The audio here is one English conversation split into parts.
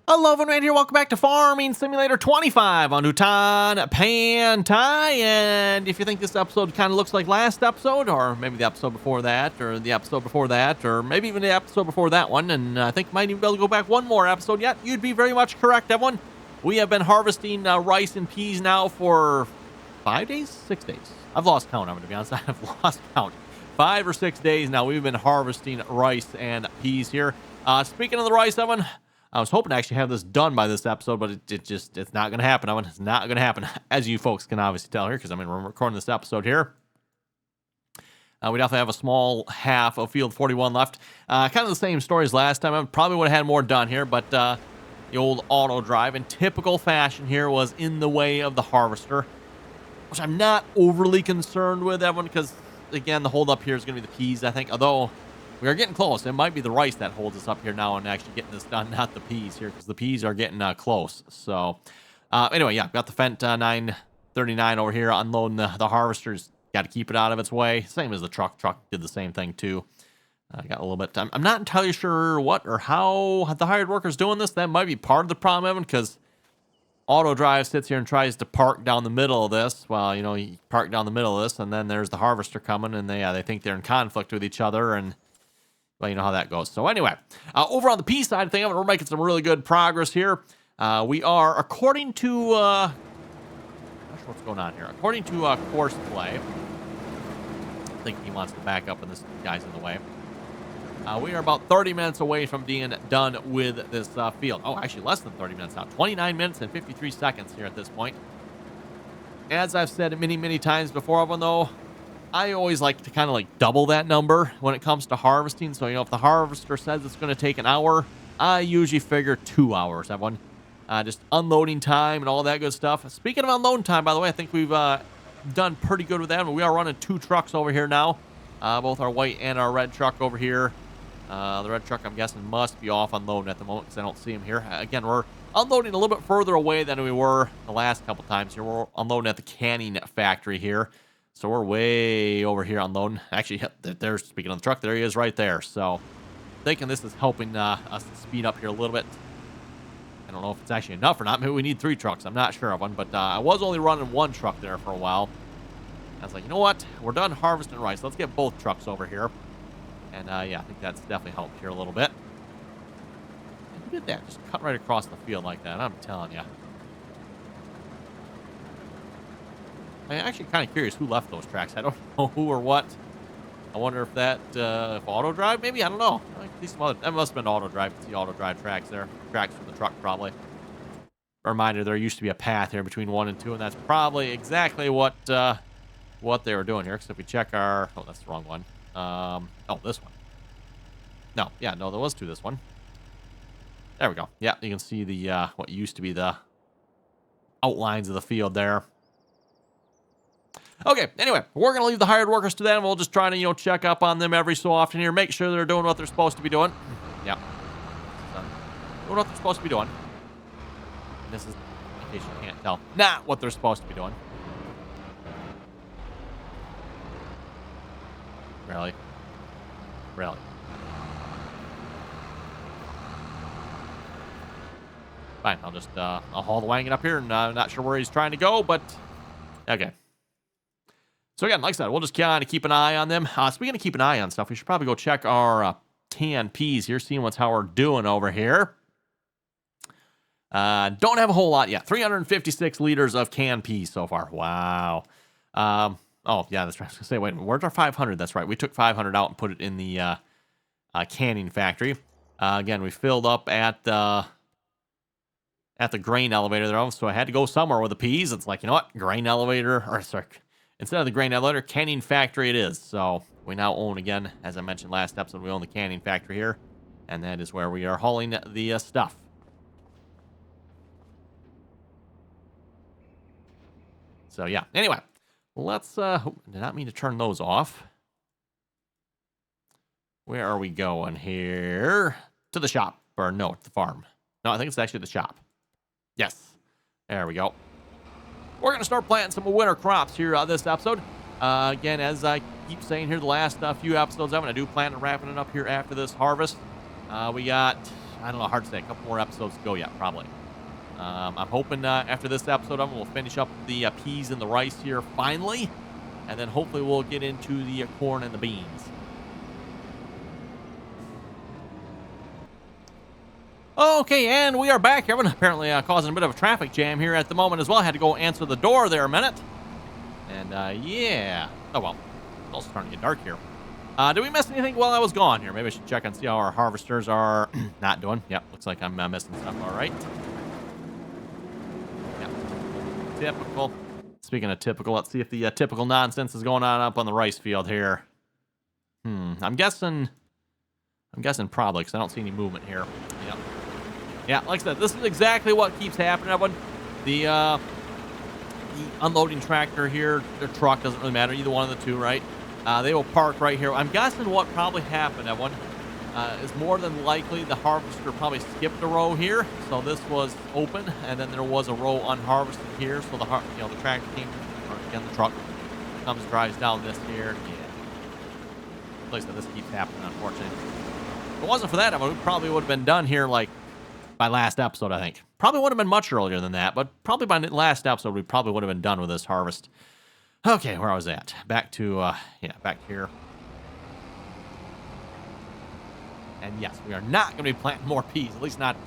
Hello, everyone, here. Welcome back to Farming Simulator 25 on Hutan Pantai. And if you think this episode kind of looks like last episode, or maybe the episode before that, or the episode before that, or maybe even the episode before that one, and I think might even be able to go back one more episode yet, you'd be very much correct, everyone. We have been harvesting rice and peas now for 5 days? 6 days. I've lost count, I'm going to be honest. I've lost count. 5 or 6 days now we've been harvesting rice and peas here. Speaking of the rice, Evan, I was hoping to actually have this done by this episode, but it's not going to happen. It's not going to happen, as you folks can obviously tell here, because we're recording this episode here. We definitely have a small half of Field 41 left. Kind of the same story as last time. I probably would have had more done here, but the old auto drive in typical fashion here was in the way of the harvester, which I'm not overly concerned with, Evan, because, again, the holdup here is going to be the peas, I think, although we are getting close. It might be the rice that holds us up here now and actually getting this done, not the peas here, because the peas are getting close. So, anyway, yeah, got the Fent 939 over here unloading the harvesters. Got to keep it out of its way. Same as the truck. Truck did the same thing, too. Got a little bit. I'm not entirely sure what or how the hired worker's doing this. That might be part of the problem, Evan, because auto drive sits here and tries to park down the middle of this. Well, you park down the middle of this, and then there's the harvester coming, and they think they're in conflict with each other, and well, you know how that goes. So anyway, over on the P side of things, we're making some really good progress here. We are, according to, not sure what's going on here. According to Course Play, I think he wants to back up and this guy's in the way. We are about 30 minutes away from being done with this field. Oh, actually less than 30 minutes now. 29 minutes and 53 seconds here at this point. As I've said many, many times before, everyone, though, I always like to kind of double that number when it comes to harvesting. So, if the harvester says it's going to take an hour, I usually figure 2 hours, everyone. Just unloading time and all that good stuff. Speaking of unloading time, by the way, I think we've done pretty good with that. We are running 2 trucks over here now. Both our white and our red truck over here. The red truck, I'm guessing, must be off unloading at the moment because I don't see him here. Again, we're unloading a little bit further away than we were the last couple times here. We're unloading at the canning factory here. So we're way over here unloading. Actually, there's, speaking of the truck, there he is right there. So thinking this is helping us speed up here a little bit. I don't know if it's actually enough or not. Maybe we need 3 trucks. I'm not sure of one. But I was only running 1 truck there for a while. I was like, you know what? We're done harvesting rice. Let's get both trucks over here. And yeah, I think that's definitely helped here a little bit. And who did that? Just cut right across the field like that. I'm telling you. I'm actually kind of curious who left those tracks. I don't know who or what. I wonder if that, if auto drive, maybe? I don't know. That must have been auto drive. It's the auto drive tracks there. Tracks for the truck, probably. A reminder, there used to be a path here between 1 and 2, and that's probably exactly what they were doing here. Because if we check our, oh, that's the wrong one. Oh, this one. No, yeah, no, there was 2 this one. There we go. Yeah, you can see the, what used to be the outlines of the field there. Okay, anyway, we're going to leave the hired workers to them. We'll just try to, check up on them every so often here. Make sure they're doing what they're supposed to be doing. Yeah. Doing what they're supposed to be doing. And this is, in case you can't tell, not what they're supposed to be doing. Really? Really? Fine, I'll just, I'll haul the wagon up here, and I'm not sure where he's trying to go, but, okay. So again, like I said, we'll just kind of keep an eye on them. Speaking of keep an eye on stuff, we should probably go check our canned peas here, seeing how we're doing over here. Don't have a whole lot yet. 356 liters of canned peas so far. Wow. Oh, yeah, that's right. I was going to say, wait, where's our 500? That's right. We took 500 out and put it in the canning factory. Again, we filled up at the grain elevator there, so I had to go somewhere with the peas. It's like, you know what? Grain elevator, or sorry, instead of the grain elevator, canning factory it is. So we now own, again, as I mentioned last episode, we own the canning factory here. And that is where we are hauling the stuff. So, yeah. Anyway, let's, did not mean to turn those off. Where are we going here? To the shop. Or no, to the farm. No, I think it's actually the shop. Yes. There we go. We're going to start planting some winter crops here on this episode. Again, as I keep saying here, the last few episodes, I'm going to do plan on wrapping it up here after this harvest. We got I don't know, hard to say. A couple more episodes to go yet, probably. I'm hoping after this episode, we'll finish up the peas and the rice here finally. And then hopefully we'll get into the corn and the beans. Okay, and we are back. Everyone apparently causing a bit of a traffic jam here at the moment as well. I had to go answer the door there a minute. And, yeah. Oh, well. It's also starting to get dark here. Did we miss anything while I was gone here? Maybe I should check and see how our harvesters are not doing. Yep, looks like I'm missing stuff. All right. Yep. Typical. Speaking of typical, let's see if the typical nonsense is going on up on the rice field here. I'm guessing probably, because I don't see any movement here. Yep. Yeah, like I said, this is exactly what keeps happening, everyone. The unloading tractor here, their truck, doesn't really matter, either one of the two, right? They will park right here. I'm guessing what probably happened, everyone, is more than likely the harvester probably skipped a row here. So this was open, and then there was a row unharvested here. So the tractor came, or again, the truck comes, drives down this here. Yeah. Like I said, this keeps happening, unfortunately. If it wasn't for that, we probably would have been done here, like, by last episode, I think. Probably would have been much earlier than that, but probably by last episode, we probably would have been done with this harvest. Okay, where I was at. Back to, back here. And yes, we are not going to be planting more peas. At least not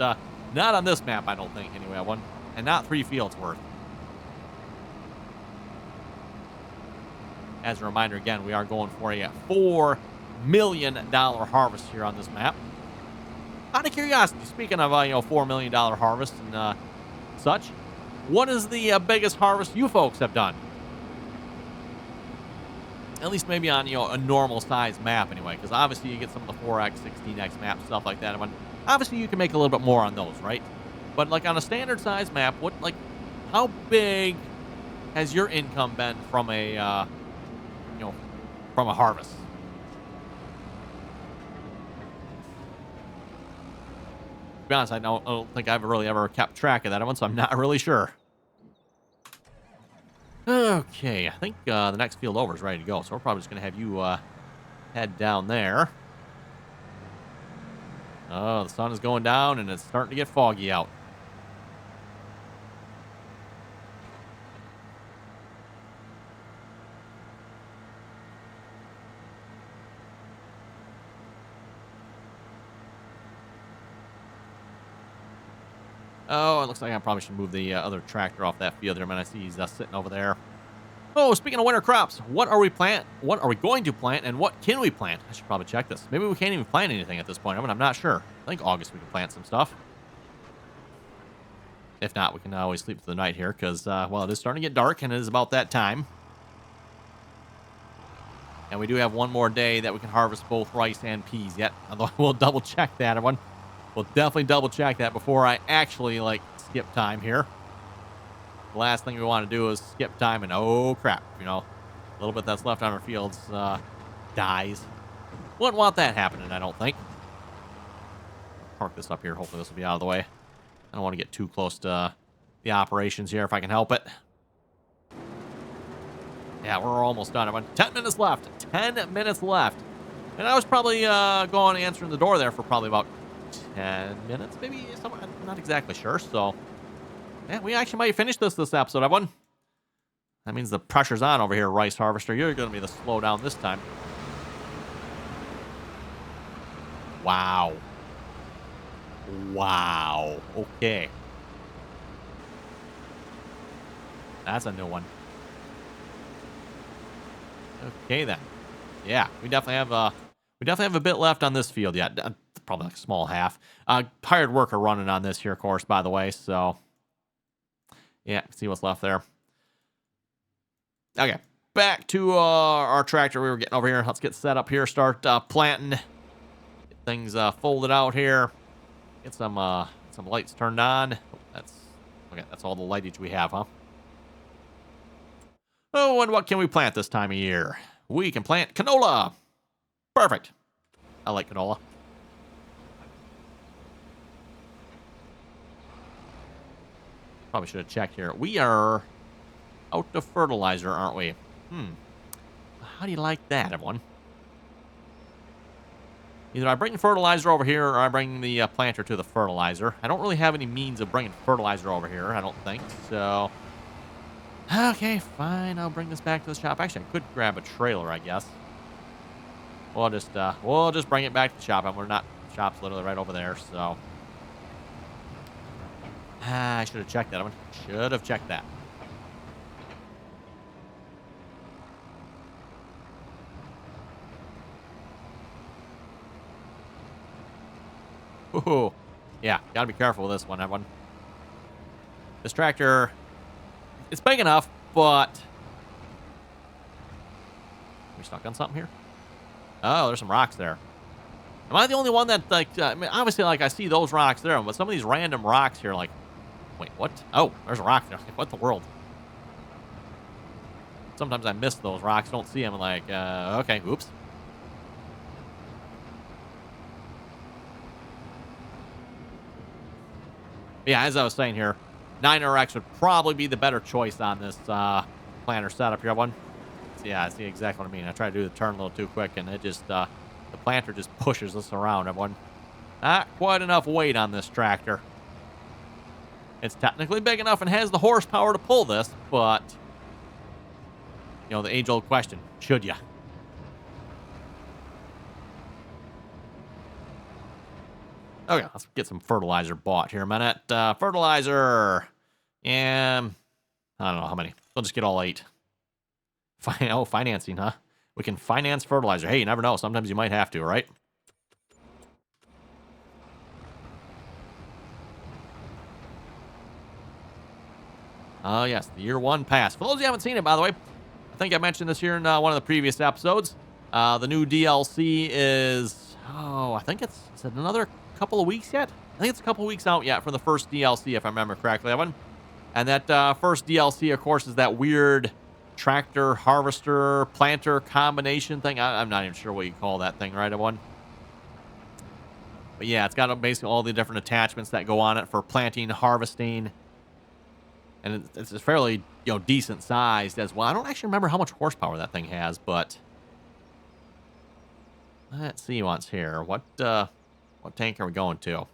on this map, I don't think, anyway. And not 3 fields worth. As a reminder, again, we are going for a $4 million harvest here on this map. Out of curiosity, speaking of, $4 million harvest and such, what is the biggest harvest you folks have done? At least maybe on, a normal size map anyway, because obviously you get some of the 4X, 16X maps, stuff like that. Obviously you can make a little bit more on those, right? But like on a standard size map, how big has your income been from a, from a harvest? To be honest, I don't think I've really ever kept track of that one, so I'm not really sure. Okay, I think the next field over is ready to go, so we're probably just going to have you head down there. Oh, the sun is going down, and it's starting to get foggy out. Oh, it looks like I probably should move the other tractor off that field there. Man, I see he's sitting over there. Oh, speaking of winter crops, what are we going to plant, and what can we plant? I should probably check this. Maybe we can't even plant anything at this point. I'm not sure. I think August we can plant some stuff. If not, we can always sleep through the night here because, well, it is starting to get dark, and it is about that time. And we do have one more day that we can harvest both rice and peas yet. Although we'll double check that, everyone. We'll definitely double check that before I actually, skip time here. The last thing we want to do is skip time and, oh, crap, a little bit that's left on our fields dies. Wouldn't want that happening, I don't think. Park this up here. Hopefully this will be out of the way. I don't want to get too close to the operations here if I can help it. Yeah, we're almost done. About 10 minutes left. 10 minutes left. And I was probably going answering the door there for probably about 10 minutes, maybe. I'm not exactly sure. So, yeah, we actually might finish this episode, everyone. That means the pressure's on over here, Rice Harvester. You're going to be the slowdown this time. Wow. Wow. Okay. That's a new one. Okay then. Yeah, we definitely have a bit left on this field yet. Probably like a small half. Hired worker running on this here, of course, by the way. So, yeah, see what's left there. Okay, back to our tractor we were getting over here. Let's get set up here. Start planting. Get things folded out here. Get some lights turned on. That's okay. That's all the lightage we have, huh? Oh, and what can we plant this time of year? We can plant canola. Perfect. I like canola. Probably should have checked here. We are out of fertilizer, aren't we? How do you like that, everyone? Either I bring the fertilizer over here or I bring the planter to the fertilizer. I don't really have any means of bringing fertilizer over here, I don't think. So, okay, fine. I'll bring this back to the shop. Actually, I could grab a trailer, I guess. We'll just bring it back to the shop. And we're not, the shop's literally right over there, so. I should have checked that one. Should have checked that. Ooh, yeah, gotta be careful with this one, everyone. This tractor, it's big enough, but... Are we stuck on something here? Oh, there's some rocks there. Am I the only one that, like, I mean, obviously, like, I see those rocks there, but some of these random rocks here, like, wait, what? Oh, there's a rock there. What the world? Sometimes I miss those rocks, don't see them, like, okay, oops. Yeah, as I was saying here, 9RX would probably be the better choice on this planter setup here, everyone. Yeah, I see exactly what I mean. I tried to do the turn a little too quick, and it just, the planter just pushes us around, everyone. Not quite enough weight on this tractor. It's technically big enough and has the horsepower to pull this, but, you know, the age-old question, should ya? Okay, let's get some fertilizer bought here a minute. Fertilizer. And I don't know how many. We'll just get all 8. Oh, financing, huh? We can finance fertilizer. Hey, you never know. Sometimes you might have to, right? Oh, yes, the year 1 pass. For those who haven't seen it, by the way, I think I mentioned this here in one of the previous episodes. The new DLC is, I think is it another couple of weeks yet? I think it's a couple of weeks out yet for the first DLC, if I remember correctly, Evan. And that first DLC, of course, is that weird tractor, harvester, planter combination thing. I'm not even sure what you call that thing, right, Evan? But yeah, it's got basically all the different attachments that go on it for planting, harvesting. And it's fairly, decent sized as well. I don't actually remember how much horsepower that thing has, but let's see what's here. What tank are we going to?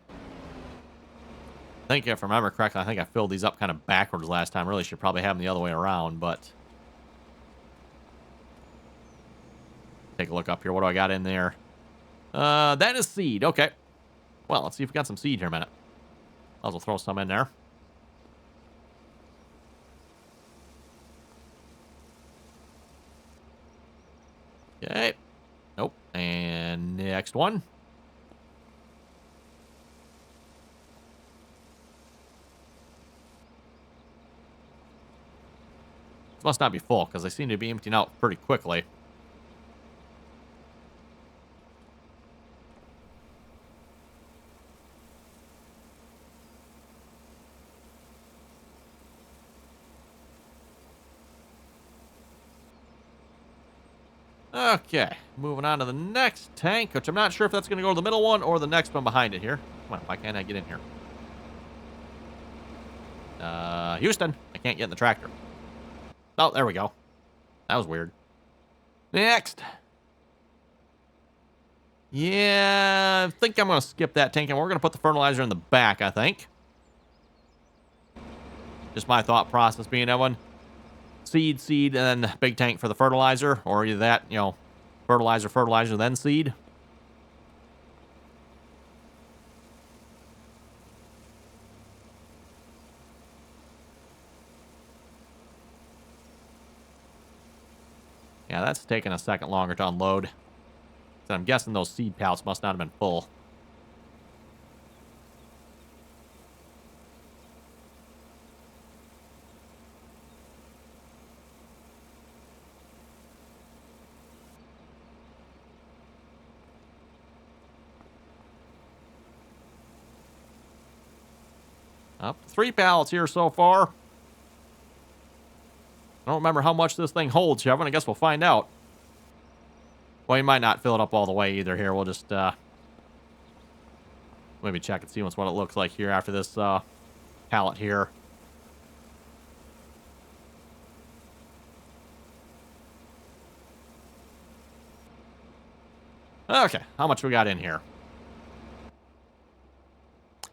I think if I remember correctly, I think I filled these up kind of backwards last time. Really should probably have them the other way around, but take a look up here. What do I got in there? That is seed. Okay. Well, let's see if we got some seed here in a minute. I'll also throw some in there. Okay. Nope. And next one. This must not be full, because they seem to be emptying out pretty quickly. Okay, moving on to the next tank, which I'm not sure if that's going to go to the middle one or the next one behind it here. Come on, why can't I get in here? Houston, I can't get in the tractor. Oh, there we go. That was weird. Next. Yeah, I think I'm going to skip that tank, and we're going to put the fertilizer in the back, I think. Just my thought process being that one. Seed, and then big tank for the fertilizer. Or either that, fertilizer, then seed. Yeah, that's taking a second longer to unload. So I'm guessing those seed pallets must not have been full. Up to 3 pallets here so far. I don't remember how much this thing holds, Chevron. I guess we'll find out. Well, you might not fill it up all the way either here. We'll just maybe check and see what it looks like here after this pallet here. Okay, how much we got in here?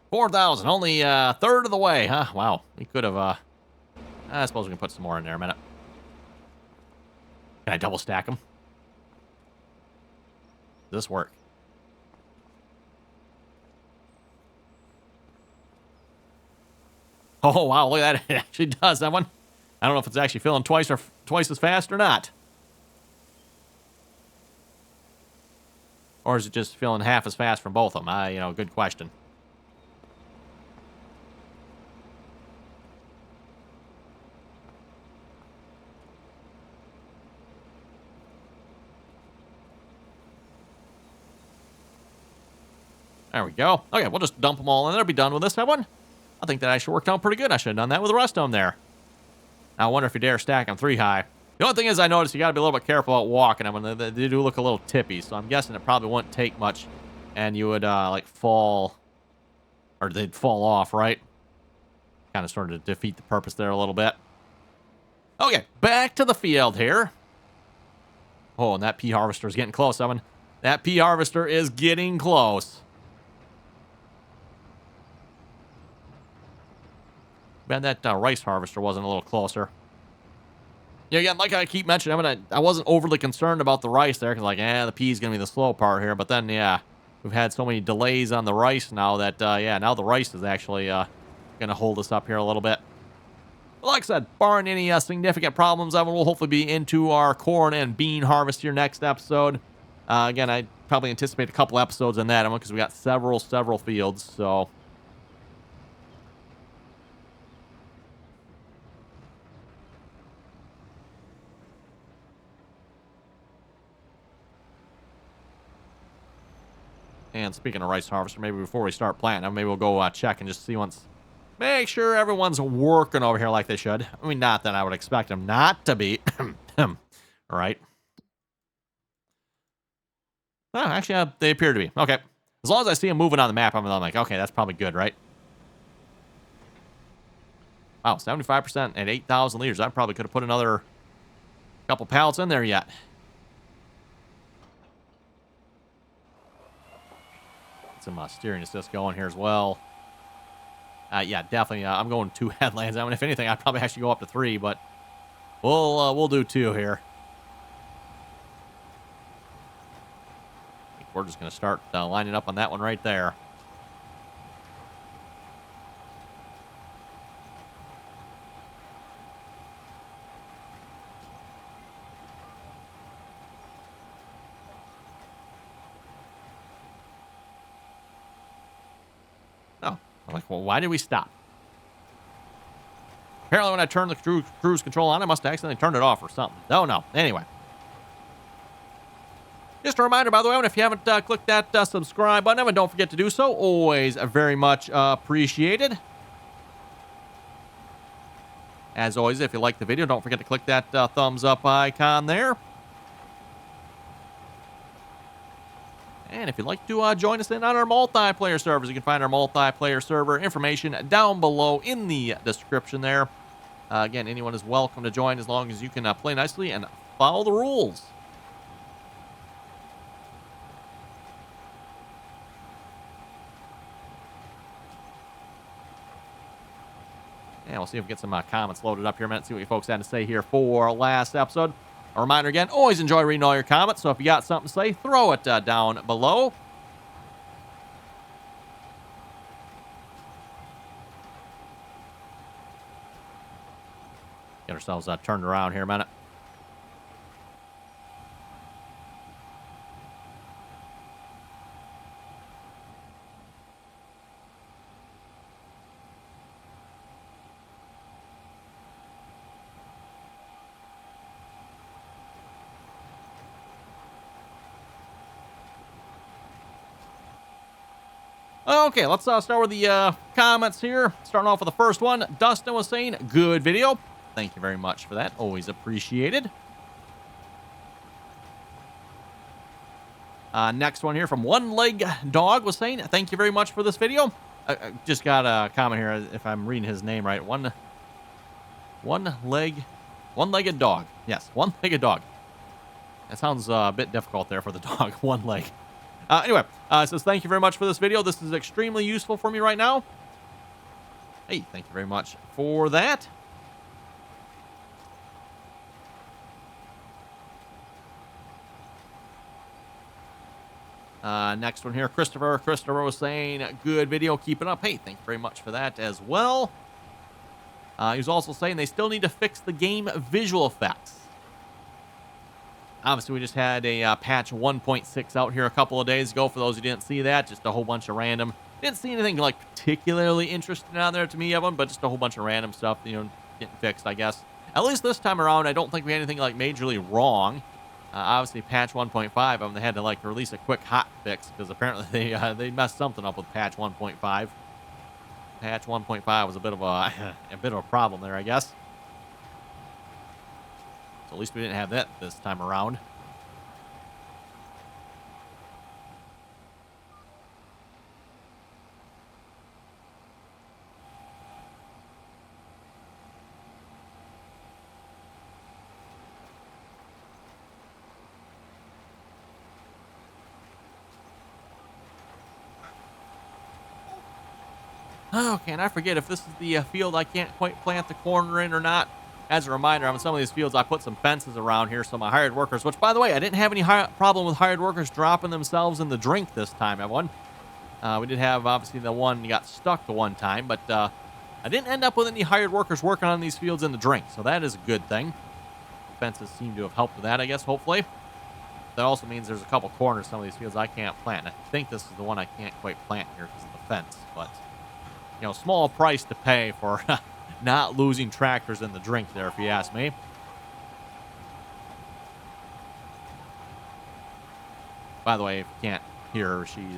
4,000, only a third of the way, huh? Wow, we could have, I suppose we can put some more in there a minute. Can I double stack them? Does this work? Oh, wow, look at that. It actually does, that one. I don't know if it's actually filling twice as fast or not. Or is it just filling half as fast from both of them? Good question. There we go. Okay, we'll just dump them all in there. Be done with this one. I think that actually worked out pretty good. I should have done that with the rest of them there. Now, I wonder if you dare stack them 3 high. The only thing is I noticed you got to be a little bit careful about walking them. They do look a little tippy, so I'm guessing it probably wouldn't take much. And you would, like, fall... Or they'd fall off, right? Kind of started to defeat the purpose there a little bit. Okay, back to the field here. Oh, and that pea harvester is getting close, Evan. That pea harvester is getting close. Man, that rice harvester wasn't a little closer. Yeah, again, like I keep mentioning, I wasn't overly concerned about the rice there, because, like, the pea's going to be the slow part here. But then, yeah, we've had so many delays on the rice now that, now the rice is actually going to hold us up here a little bit. But like I said, barring any significant problems, Evan, we'll hopefully be into our corn and bean harvest here next episode. Again, I probably anticipate a couple episodes in that, because we got several fields, so... And speaking of rice harvester, maybe before we start planting, maybe we'll go check and just see once. Make sure everyone's working over here like they should. I mean, not that I would expect them not to be. All right. Oh, actually, they appear to be. Okay. As long as I see them moving on the map, I'm like, okay, that's probably good, right? Wow, 75% at 8,000 liters. I probably could have put another couple pallets in there yet. Some steering assist going here as well. Yeah, definitely. I'm going 2 headlands. I mean, if anything, I'd probably actually go up to 3, but we'll do 2 here. I think we're just going to start lining up on that one right there. I'm like, well, why did we stop? Apparently when I turned the cruise control on, I must have accidentally turned it off or something. Oh, no. Anyway. Just a reminder, by the way, if you haven't clicked that subscribe button, and don't forget to do so. Always very much appreciated. As always, if you like the video, don't forget to click that thumbs up icon there. And if you'd like to join us in on our multiplayer servers, you can find our multiplayer server information down below in the description there. Again, anyone is welcome to join as long as you can play nicely and follow the rules. And we'll see if we get some comments loaded up here in a minute, see what you folks had to say here for last episode. A reminder again, always enjoy reading all your comments, so if you got something to say, throw it down below. Get ourselves turned around here a minute. Okay, let's start with the comments here. Starting off with the first one. Dustin was saying, good video. Thank you very much for that. Always appreciated. Next one here from One Leg Dog was saying, thank you very much for this video. I just got a comment here, if I'm reading his name right. One-legged dog. Yes, one-legged dog. That sounds a bit difficult there for the dog. One leg. Anyway, says, thank you very much for this video. This is extremely useful for me right now. Hey, thank you very much for that. Next one here, Christopher. Christopher was saying, good video, keep it up. Hey, thank you very much for that as well. He was also saying they still need to fix the game visual effects. Obviously, we just had a patch 1.6 out here a couple of days ago. For those who didn't see that, just a whole bunch of random. Didn't see anything like particularly interesting on there to me, Evan, but just a whole bunch of random stuff, you know, getting fixed, I guess. At least this time around, I don't think we had anything like majorly wrong. Obviously, patch 1.5, they had to like release a quick hot fix because apparently they messed something up with patch 1.5. Patch 1.5 was a bit of a problem there, I guess. So at least we didn't have that this time around. Okay, and I forget if this is the field I can't quite plant the corner in or not. As a reminder, on some of these fields, I put some fences around here so my hired workers, which, by the way, I didn't have any problem with hired workers dropping themselves in the drink this time, everyone. We did have, obviously, the one got stuck the one time, but I didn't end up with any hired workers working on these fields in the drink, so that is a good thing. The fences seem to have helped with that, I guess, hopefully. That also means there's a couple corners some of these fields I can't plant. And I think this is the one I can't quite plant here because of the fence, but... you know, small price to pay for not losing tractors in the drink there, if you ask me. By the way, if you can't hear her, she's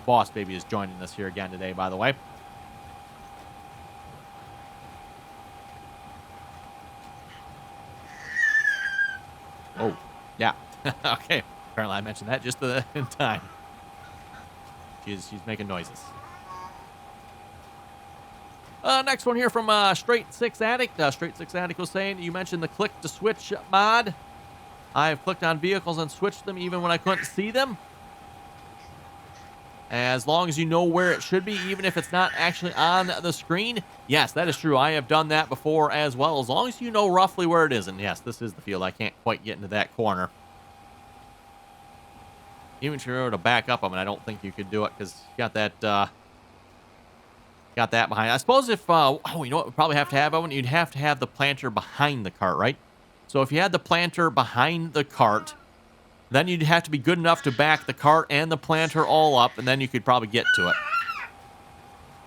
Boss Baby is joining us here again today, by the way. Oh, yeah. Okay. Apparently I mentioned that just in time. She's making noises. Next one here from Straight 6 Addict. Straight 6 Addict was saying, you mentioned the click to switch mod. I have clicked on vehicles and switched them even when I couldn't see them. As long as you know where it should be, even if it's not actually on the screen. Yes, that is true. I have done that before as well, as long as you know roughly where it is. And yes, this is the field. I can't quite get into that corner. Even if you were to back up, I don't think you could do it because you got that... got that behind. I suppose if, you know what we'd probably have to have, Owen? You'd have to have the planter behind the cart, right? So if you had the planter behind the cart, then you'd have to be good enough to back the cart and the planter all up, and then you could probably get to it.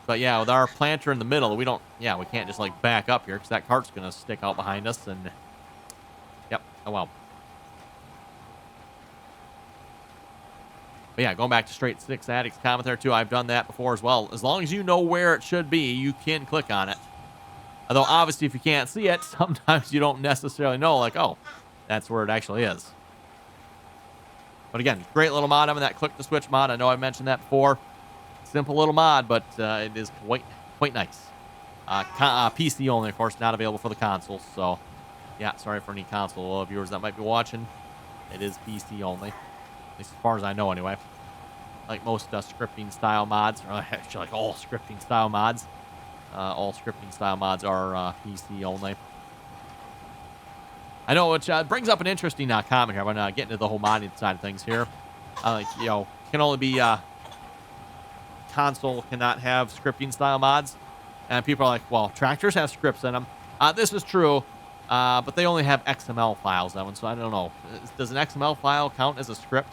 But yeah, with our planter in the middle, we can't just like back up here because that cart's going to stick out behind us, and yep, oh well. But yeah, going back to Straight 6 Addict's comment there too, I've done that before as well. As long as you know where it should be, you can click on it. Although obviously if you can't see it, sometimes you don't necessarily know, like, oh, that's where it actually is. But again, great little mod. That click to switch mod. I know I mentioned that before. Simple little mod, but it is quite nice. PC only, of course, not available for the consoles. So yeah, sorry for any console viewers that might be watching. It is PC only. At least as far as I know, anyway. Like most scripting style mods, or actually like all scripting style mods. All scripting style mods are PC only. I know, which brings up an interesting comment here. I'm going to get into the whole modding side of things here. Like, you know, can only be console cannot have scripting style mods. And people are like, well, tractors have scripts in them. This is true. But they only have XML files, that one, so I don't know. Does an XML file count as a script?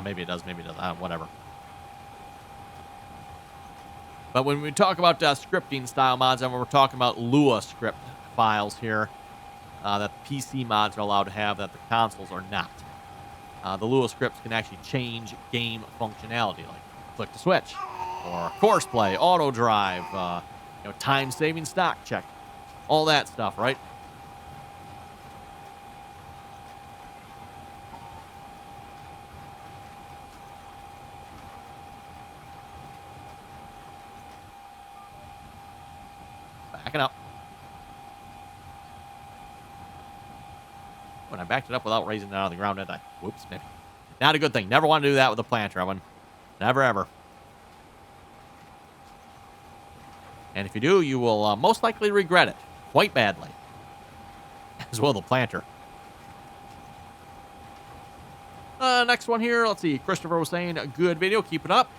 Maybe it does, maybe it doesn't. Whatever. But when we talk about scripting style mods, and we're talking about Lua script files here, that the PC mods are allowed to have that the consoles are not. The Lua scripts can actually change game functionality, like click to switch, or course play, auto drive, time-saving stock check. All that stuff, right? Backing up. When I backed it up without raising it out of the ground, did I? Whoops, maybe. Not a good thing. Never want to do that with a planter, Evan. Never, ever. And if you do, you will most likely regret it quite badly. As will the planter. Next one here. Let's see. Christopher was saying, good video. Keep it up.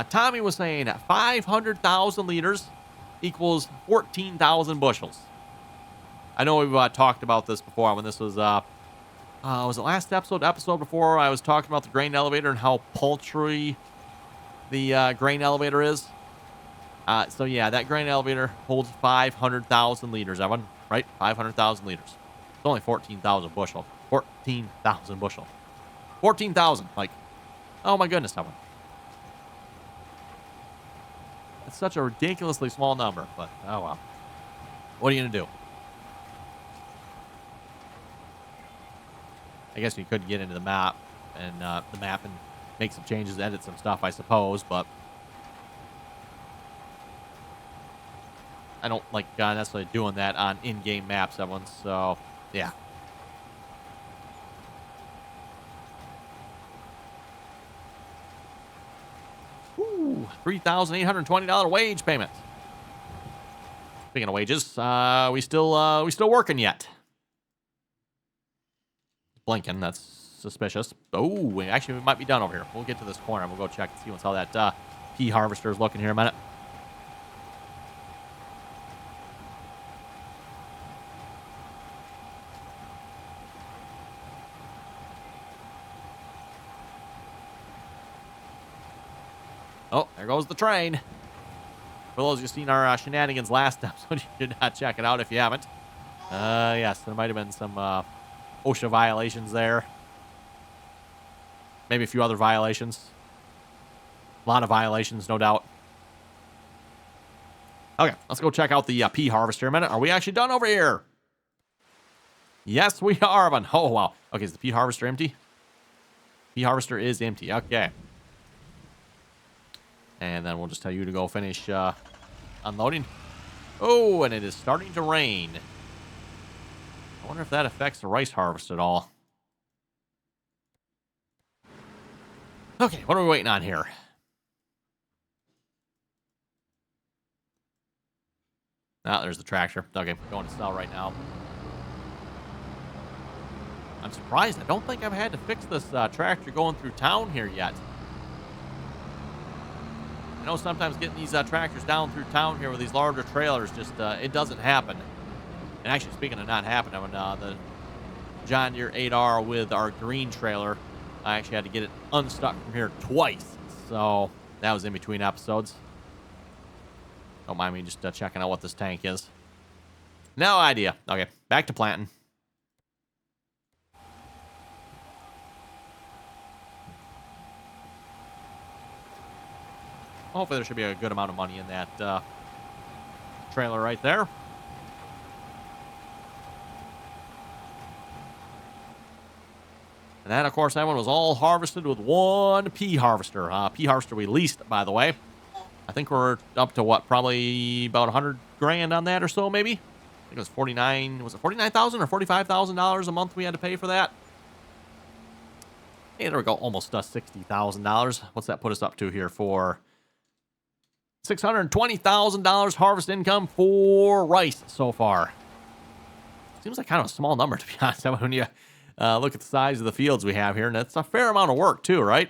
Tommy was saying 500,000 liters equals 14,000 bushels. I know we've talked about this before when this was it last episode before I was talking about the grain elevator and how paltry the grain elevator is. So yeah, that grain elevator holds 500,000 liters, Evan, right? 500,000 liters. It's only 14,000 bushel. 14,000 bushel. 14,000, like, oh my goodness, Evan. It's such a ridiculously small number, but oh well. What are you gonna do? I guess you could get into the map and make some changes, edit some stuff, I suppose, but I don't like necessarily doing that on in-game maps, everyone. So yeah. Ooh, $3,820 wage payment. Speaking of wages, we still working yet? Blinking, that's suspicious. Oh, actually, we might be done over here. We'll get to this corner. We'll go check and see what's how that pea harvester is looking here in a minute. Oh, there goes the train. For those of you who've seen our shenanigans last episode, you should check it out if you haven't. Yes, there might have been some OSHA violations there. Maybe a few other violations. A lot of violations, no doubt. Okay, let's go check out the pea harvester a minute. Are we actually done over here? Yes, we are. Oh, wow. Okay, is the pea harvester empty? Pea harvester is empty. Okay. And then we'll just tell you to go finish unloading. Oh, and it is starting to rain. I wonder if that affects the rice harvest at all. Okay, what are we waiting on here? Ah, there's the tractor. Okay, going to sell right now. I'm surprised. I don't think I've had to fix this tractor going through town here yet. I know sometimes getting these tractors down through town here with these larger trailers just, it doesn't happen. And actually, speaking of not happening, when the John Deere 8R with our green trailer, I actually had to get it unstuck from here twice. So that was in between episodes. Don't mind me just checking out what this tank is. No idea. Okay, back to planting. Hopefully there should be a good amount of money in that trailer right there. And that, of course, that one was all harvested with one pea harvester. Pea harvester we leased, by the way. I think we're up to what, probably about 100 grand on that or so, maybe. I think it was $49,000 or $45,000 a month we had to pay for that. Hey, there we go, almost $60,000. What's that put us up to here for? $620,000 harvest income for rice so far. Seems like kind of a small number, to be honest, when you look at the size of the fields we have here, and that's a fair amount of work too, right?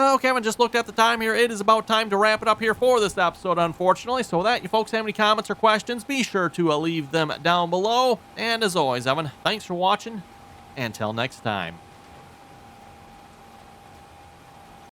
Oh, Kevin just looked at the time here. It is about time to wrap it up here for this episode, unfortunately. So with that, you folks have any comments or questions, be sure to leave them down below. And as always, Evan, thanks for watching. Until next time.